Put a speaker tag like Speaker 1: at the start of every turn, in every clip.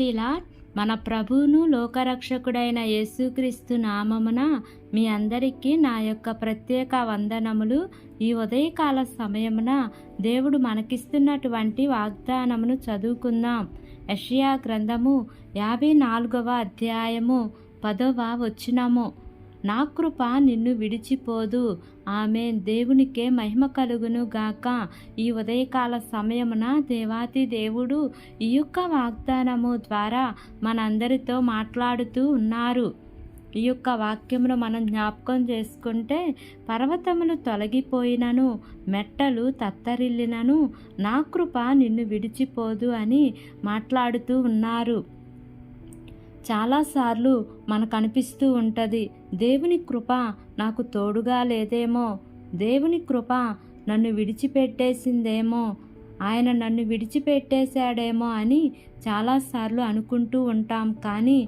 Speaker 1: క్రైస్తీలా మన ప్రభువును లోకరక్షకుడైన యేసుక్రీస్తు నామమున మీ అందరికీ నా యొక్క ప్రత్యేక వందనములు. ఈ ఉదయకాల సమయమున దేవుడు మనకిస్తున్నటువంటి వాగ్దానమును చదువుకుందాం. యెషయా గ్రంథము 54వ అధ్యాయము 10వ వచనము. నా కృప నిన్ను విడిచిపోదు. ఆమేన్. దేవునికే మహిమ కలుగును గాక. ఈ ఉదయకాల సమయమున దేవాతి దేవుడు ఈ యొక్క వాగ్దానము ద్వారా మనందరితో మాట్లాడుతూ ఉన్నారు. ఈ యొక్క వాక్యమును మనం జ్ఞాపకం చేసుకుంటే, పర్వతములు తొలగిపోయినను, మెట్టలు తత్తరిల్లినను, నా కృప నిన్ను విడిచిపోదు అని మాట్లాడుతూ ఉన్నారు. చాలాసార్లు మనకు అనిపిస్తూ ఉంటుంది, దేవుని కృప నాకు తోడుగా లేదేమో, దేవుని కృప నన్ను విడిచిపెట్టేసిందేమో, ఆయన నన్ను విడిచిపెట్టేశాడేమో అని చాలాసార్లు అనుకుంటూ ఉంటాం. కానీ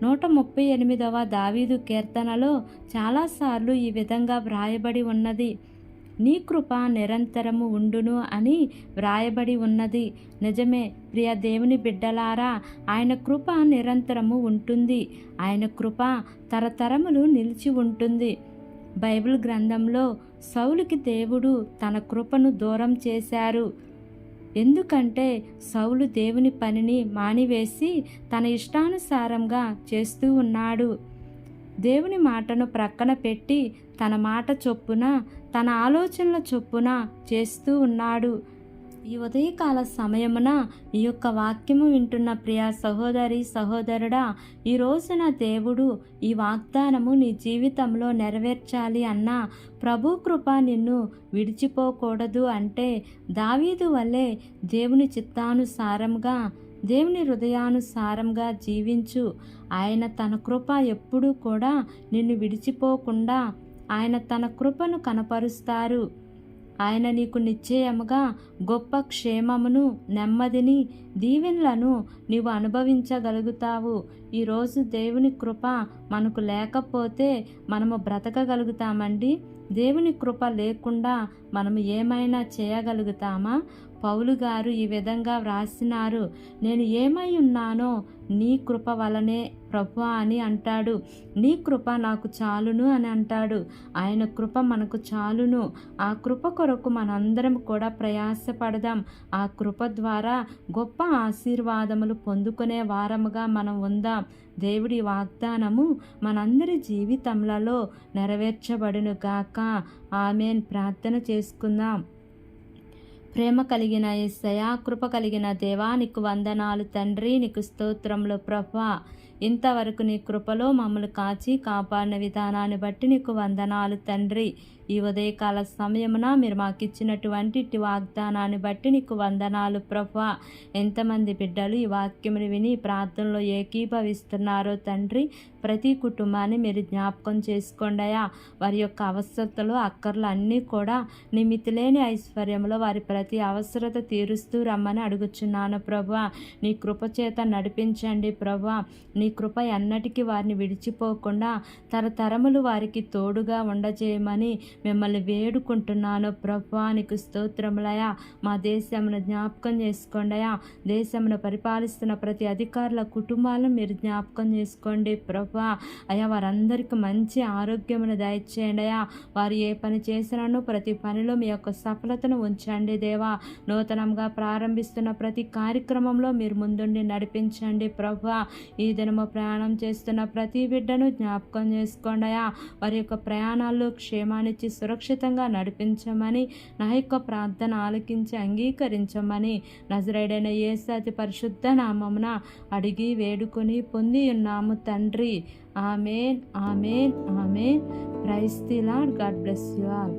Speaker 1: 138వ దావీదు కీర్తనలో చాలాసార్లు ఈ విధంగా వ్రాయబడి ఉన్నది. నీ కృప నిరంతరము ఉండును అని వ్రాయబడి ఉన్నది. నిజమే ప్రియ దేవుని బిడ్డలారా, ఆయన కృప నిరంతరము ఉంటుంది. ఆయన కృప తరతరములు నిలిచి ఉంటుంది. బైబిల్ గ్రంథంలో సౌలుకి దేవుడు తన కృపను దూరం చేశారు. ఎందుకంటే సౌలు దేవుని పనిని మానివేసి తన ఇష్టానుసారంగా చేస్తూ ఉన్నాడు. దేవుని మాటను ప్రక్కన పెట్టి తన మాట చొప్పున, తన ఆలోచనల చొప్పున చేస్తూ ఉన్నాడు. ఈ ఉదయకాల సమయమున ఈ యొక్క వాక్యము వింటున్న ప్రియ సహోదరి సహోదరుడా, ఈ రోజున దేవుడు ఈ వాగ్దానము నీ జీవితంలో నెరవేర్చాలి అన్నా, ప్రభు కృప నిన్ను విడిచిపోకూడదు అంటే, దావీదు వల్లే దేవుని చిత్తానుసారంగా, దేవుని హృదయానుసారంగా జీవించు. ఆయన తన కృప ఎప్పుడూ కూడా నిన్ను విడిచిపోకుండా ఆయన తన కృపను కనపరుస్తారు. ఆయన నీకు నిశ్చయముగా గొప్ప క్షేమమును, నెమ్మదిని, దీవెనలను నీవు అనుభవించగలుగుతావు. ఈరోజు దేవుని కృప మనకు లేకపోతే మనము బ్రతకగలుగుతామండి? దేవుని కృప లేకుండా మనము ఏమైనా చేయగలుగుతామా? పౌలు గారు ఈ విధంగా వ్రాసినారు, నేను ఏమై ఉన్నానో నీ కృప వలనే ప్రభువా అని అంటాడు. నీ కృప నాకు చాలును అని అంటాడు. ఆయన కృప మనకు చాలును. ఆ కృప కొరకు మనందరం కూడా ప్రయాసపడదాం. ఆ కృప ద్వారా గొప్ప ఆశీర్వాదములు పొందుకునే వారముగా మనం ఉందాం. దేవుడి వాగ్దానము మనందరి జీవితములలో నెరవేర్చబడును గాక. ఆమేన్. ప్రార్థన చేసుకుందాం. ప్రేమ కలిగిన యేసయ్యా, కృప కలిగిన దేవా, నీకు వందనాలు తండ్రి, నీకు స్తోత్రములు ప్రభువా. ఇంతవరకు నీ కృపలో మమ్మల్ని కాచి కాపాడిన విధానాన్ని బట్టి నీకు వందనాలు తండ్రి. ఈ ఉదయకాల సమయమున మీరు మాకు ఇచ్చినటువంటి వాగ్దానాన్ని బట్టి నీకు వందనాలు ప్రభువా. ఎంతమంది బిడ్డలు ఈ వాక్యముని విని ప్రార్థనలో ఏకీభవిస్తున్నారో తండ్రి, ప్రతి కుటుంబాన్ని మీరు జ్ఞాపకం చేసుకోండి అయ్యా. వారి యొక్క అవసరతలు, అక్కర్లు అన్నీ కూడా నీ మితిలేని ఐశ్వర్యంలో వారి ప్రతి అవసరత తీరుస్తూ రమ్మని అడుగుచున్నాను ప్రభువా. నీ కృప చేత నడిపించండి ప్రభువా. నీ కృప ఎన్నటికీ వారిని విడిచిపోకుండా తరతరములు వారికి తోడుగా ఉండజేయమని మిమ్మల్ని వేడుకుంటున్నాను ప్రభువా. నీకు స్తోత్రములయా. మా దేశమును జ్ఞాపకం చేసుకోండియా. దేశమును పరిపాలిస్తున్న ప్రతి అధికారుల కుటుంబాలను మీరు జ్ఞాపకం చేసుకోండి ప్రభువా. అయ్యా, వారందరికీ మంచి ఆరోగ్యమును దయచేయండి అయ్యా. వారు ఏ పని చేసినానో ప్రతి పనిలో మీ యొక్క సఫలతను ఉంచండి దేవా. నూతనంగా ప్రారంభిస్తున్న ప్రతి కార్యక్రమంలో మీరు ముందుండి నడిపించండి ప్రభువా. ఈ దినము ప్రయాణం చేస్తున్న ప్రతి బిడ్డను జ్ఞాపకం చేసుకోండి అయ్యా. వారి యొక్క ప్రయాణాల్లో క్షేమాన్నిచ్చి సురక్షితంగా నడిపించమని, నా యొక్క ప్రార్థన ఆలకించి అంగీకరించమని నజరేయుడైన యేసు అతి పరిశుద్ధ నామమున అడిగి వేడుకొని పొంది ఉన్నాము తండ్రి. Amen, amen, amen. Praise the lord. God bless you all.